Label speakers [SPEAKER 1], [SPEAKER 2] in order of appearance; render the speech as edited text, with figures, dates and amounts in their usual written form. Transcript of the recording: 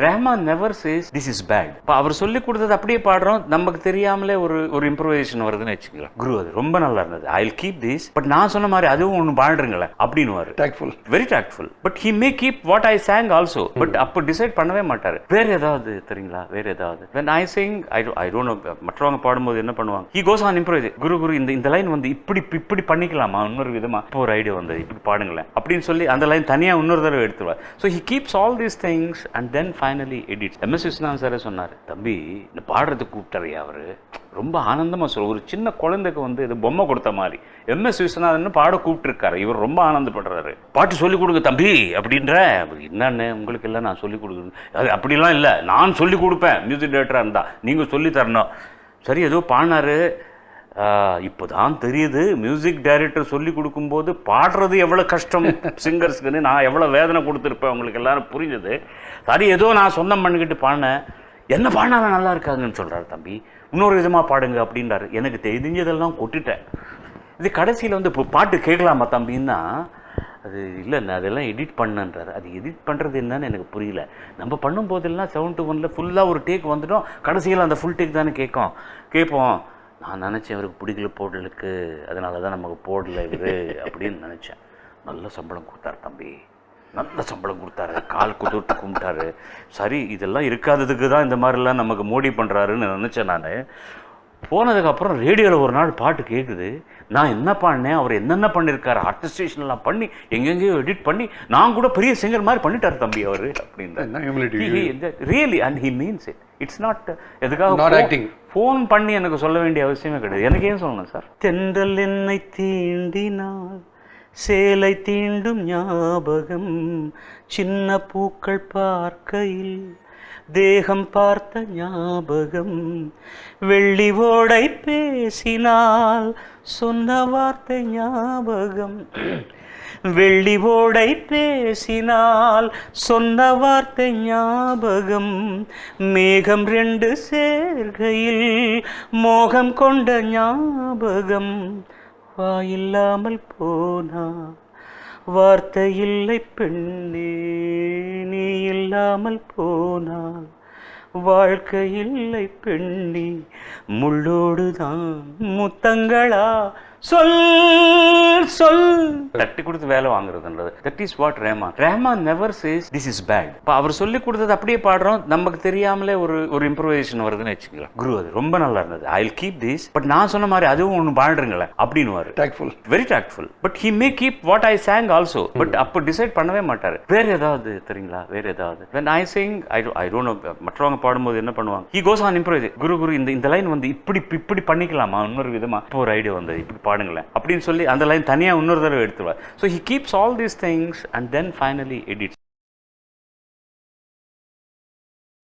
[SPEAKER 1] Rahman never says this is bad. இப்போ அவர் சொல்லி கொடுத்தது அப்படியே பாடுறோம், நமக்கு தெரியாமலே ஒரு இம்ப்ரூவைசேஷன் வருதுன்னு வச்சுக்கலாம். குரு அது ரொம்ப நல்லா இருந்தது, I will keep this, but நான் சொன்ன மாதிரி அதுவும் ஒன்று பாடுறீங்களே அப்படின்னு very tactful. But he may keep what I sang also, but அப்போ டிசைட் பண்ணவே மாட்டாரு. வேற ஏதாவது தெரியுங்களா, வேற ஏதாவது when I sing I don't know, மற்றவங்க பாடும்போது என்ன பண்ணுவாங்க, he goes on improvise. குரு இந்த லைன் வந்து இப்படி பண்ணிக்கலாமா, இன்னொரு விதமா இப்போ ஒரு ஐடியா வந்தது, இப்படி பாடுங்களேன் அப்படின்னு சொல்லி அந்த லைன் தனியா இன்னொரு தடவை எடுத்துருவார். So he keeps all these things and then finally edits. MS Viswanathan sir சொன்னார், தம்பி இந்த பாடுறதுக்கு கூப்பிட்டாரு அவரு, ரொம்ப ஆனந்தமா சொல்ல, ஒரு சின்ன குழந்தைக்கு வந்து இது பொம்மை கொடுத்த மாதிரி MS விஸ்வநாதன் பாட கூப்பிட்டுருக்காரு, இவர் ரொம்ப ஆனந்தப்படுறாரு. பாட்டு சொல்லிக் கொடுங்க தம்பி அப்படின்ற, என்னன்னு உங்களுக்கு எல்லாம் நான் சொல்லிக் கொடுக்குறது, அது அப்படிலாம் இல்லை, நான் சொல்லிக் கொடுப்பேன், மியூசிக் டைரக்டராக இருந்தா நீங்க சொல்லி தரணும். சரி ஏதோ பாடினாரு, இப்போதான் தெரியுது மியூசிக் டைரக்டர் சொல்லி கொடுக்கும்போது பாடுறது எவ்வளோ கஷ்டம் சிங்கர்ஸ்க்குன்னு, நான் எவ்வளோ வேதனை கொடுத்துருப்பேன் உங்களுக்கு எல்லாரும் புரிஞ்சது. சரி ஏதோ நான் சொந்தம் பண்ணிக்கிட்டு பாடினேன், என்ன பாடினாலும் நல்லா இருக்காங்கன்னு சொல்கிறாரு, தம்பி இன்னொரு விதமாக பாடுங்க அப்படின்றாரு. எனக்கு தெரிஞ்சதெல்லாம் கொட்டிட்டேன். இது கடைசியில் வந்து இப்போ பாட்டு கேட்கலாமா தம்பின்னா, அது இல்லைண்ணா அதெல்லாம் எடிட் பண்ணுன்றாரு. அது எடிட் பண்ணுறது என்னன்னு எனக்கு புரியல. நம்ம பண்ணும்போதெல்லாம் 7 to 1 ஃபுல்லாக ஒரு டேக் வந்துட்டோம், கடைசியில் அந்த ஃபுல் டேக் தானே கேட்போம். நான் நினச்சேன் இவருக்கு பிடிக்கல போடலுக்கு, அதனால தான் நமக்கு போடலை இவர் அப்படின்னு நினச்சேன். நல்ல சம்பளம் கொடுத்தாரு தம்பி, நல்ல சம்பளம் கொடுத்தாரு, கால் குத்துட்டு கும்பிட்டாரு. சரி இதெல்லாம் இருக்காததுக்கு தான் இந்த மாதிரிலாம் நமக்கு மோடி பண்ணுறாருன்னு நினச்சேன். நான் போனதுக்கப்புறம் ரேடியோவில் ஒரு நாள் பாட்டு கேட்குது, நான் என்ன பண்ணேன், அவர் என்னென்ன பண்ணியிருக்காரு, ஆர்டிஸ்டேஷன்லாம் பண்ணி எங்கெங்கேயோ எடிட் பண்ணி நான் கூட பெரிய சிங்கர் மாதிரி பண்ணிட்டாரு தம்பி அவர் அப்படின்னு. Really and he means it. It's not எதுக்காக ஃபோன் பண்ணி எனக்கு சொல்ல வேண்டிய அவசியமே கிடையாது. எனக்கு ஏன் சொல்லணும் சார். தென்றல் என்னை தீண்டினால் சேலை தீண்டும் ஞாபகம், சின்ன பூக்கள் பார்க்கையில் தேகம் பார்த்த ஞாபகம், வெள்ளி ஓடை பேசினால் சொன்ன வார்த்தை ஞாபகம், வெள்ளி ஓடை பேசினால் சொன்ன வார்த்தை ஞாபகம், மேகம் 2 சேர்கையில் மோகம் கொண்ட ஞாபகம், வாயில்லாமல் போனா வார்த்தை இல்லை பெண்ணே, நீ இல்லாமல் போனால் வாழ்க்கை இல்லை பெண்ணே, முள்ளோடுதான் முத்தங்களா, சொல் சொல் தட்டி கொடுத்து வேலை வாங்குறதுன்றது. That is what Rahman never says this is bad. இப்போ அவர் சொல்லி கொடுத்தது அப்படியே பாடுறோம், நமக்கு தெரியாமலே ஒரு இம்ப்ரூவைசேஷன் வருதுன்னு வச்சுக்கலாம். குரு அது ரொம்ப நல்லா இருந்தது, I will keep this, but நான் சொன்ன மாதிரி அதுவும் ஒன்று பாடுறீங்களே அப்படின்னு very tactful. But he may keep what I sang also, but அப்போ டிசைட் பண்ணவே மாட்டாரு. வேற ஏதாவது தெரியுங்களா, வேற ஏதாவது when I sing I don't know, மற்றவங்க பாடும்போது என்ன பண்ணுவாங்க, he goes on improvise. குரு இந்த லைன் வந்து இப்படி பண்ணிக்கலாமா, இன்னொரு விதமா இப்போ ஒரு ஐடியா வந்தது, இப்படி பாடுங்களேன் அப்படின்னு சொல்லி அந்த லைன் தனியா இன்னொரு தடவை எடுத்துருவார். So he keeps all these things and then finally edits.